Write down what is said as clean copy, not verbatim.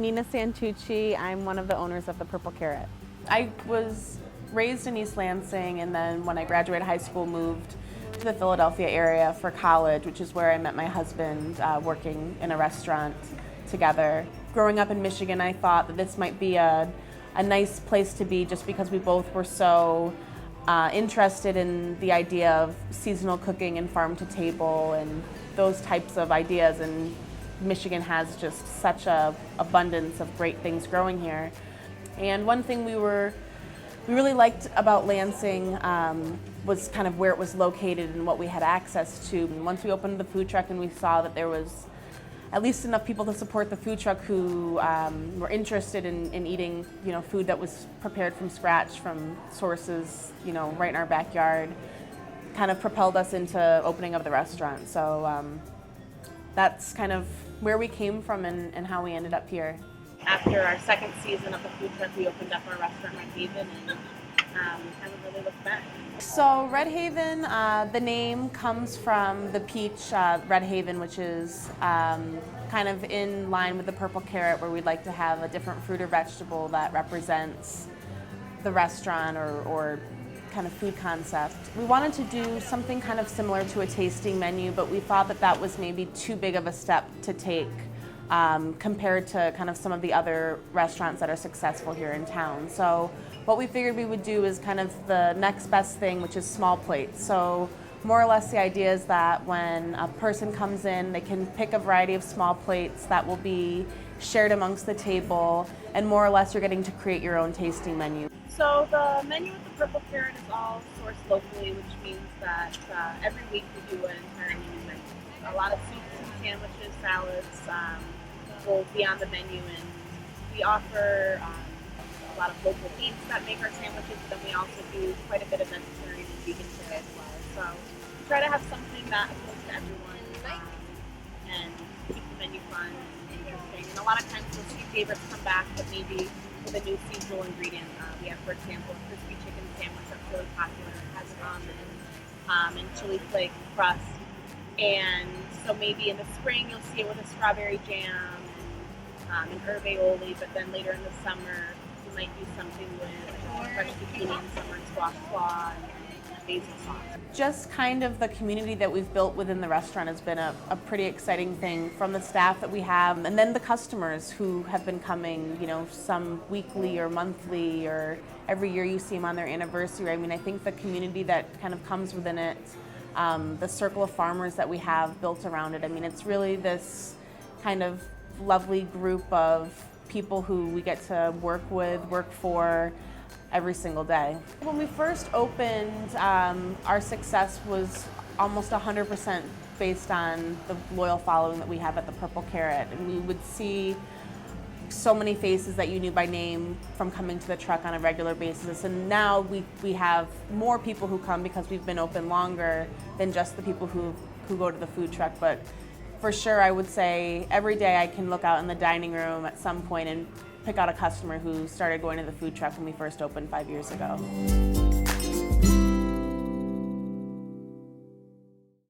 Nina Santucci. I'm one of the owners of the Purple Carrot. I was raised in East Lansing, and then when I graduated high school moved to the Philadelphia area for college, which is where I met my husband, working in a restaurant together. Growing up in Michigan, I thought that this might be a nice place to be just because we both were so interested in the idea of seasonal cooking and farm to table and those types of ideas, and Michigan has just such a abundance of great things growing here. And one thing we really liked about Lansing was kind of where it was located and what we had access to. And once we opened the food truck and we saw that there was at least enough people to support the food truck who were interested in eating, food that was prepared from scratch from sources, right in our backyard, kind of propelled us into opening of the restaurant. So that's kind of where we came from and how we ended up here. After our second season of the food truck, we opened up our restaurant, Red Haven, and haven't really looked back. So Red Haven, the name comes from the peach Red Haven, which is kind of in line with the Purple Carrot, where we'd like to have a different fruit or vegetable that represents the restaurant or kind of food concept. We wanted to do something kind of similar to a tasting menu, but we thought that was maybe too big of a step to take compared to kind of some of the other restaurants that are successful here in town. So what we figured we would do is kind of the next best thing, which is small plates. So more or less the idea is that when a person comes in, they can pick a variety of small plates that will be shared amongst the table, and more or less you're getting to create your own tasting menu. So the menu at the Purple Carrot is all sourced locally, which means that every week we do an entire new menu. A lot of soups and sandwiches, salads will be on the menu, and we offer a lot of local beans that make our sandwiches, but then we also do quite a bit of vegetarian and vegan fare as well. So we try to have something that appeals to everyone and keep the menu fun and interesting. And a lot of times we'll see favorites come back, but maybe with a new seasonal ingredient. We have, for example, a crispy chicken sandwich that's really popular. It has almond and chili flake crust. And so maybe in the spring you'll see it with a strawberry jam and herb aioli, but then later in the summer you might do something with fresh zucchini and summer squash slaw and basil sauce. Just kind of the community that we've built within the restaurant has been a pretty exciting thing, from the staff that we have, and then the customers who have been coming, some weekly or monthly, or every year you see them on their anniversary. I mean, I think the community that kind of comes within it, the circle of farmers that we have built around it, I mean, it's really this kind of lovely group of people who we get to work with, work for, every single day. When we first opened, our success was almost 100% based on the loyal following that we have at the Purple Carrot. And we would see so many faces that you knew by name from coming to the truck on a regular basis. And now we have more people who come because we've been open longer than just the people who go to the food truck. But for sure, I would say every day I can look out in the dining room at some point and pick out a customer who started going to the food truck when we first opened 5 years ago.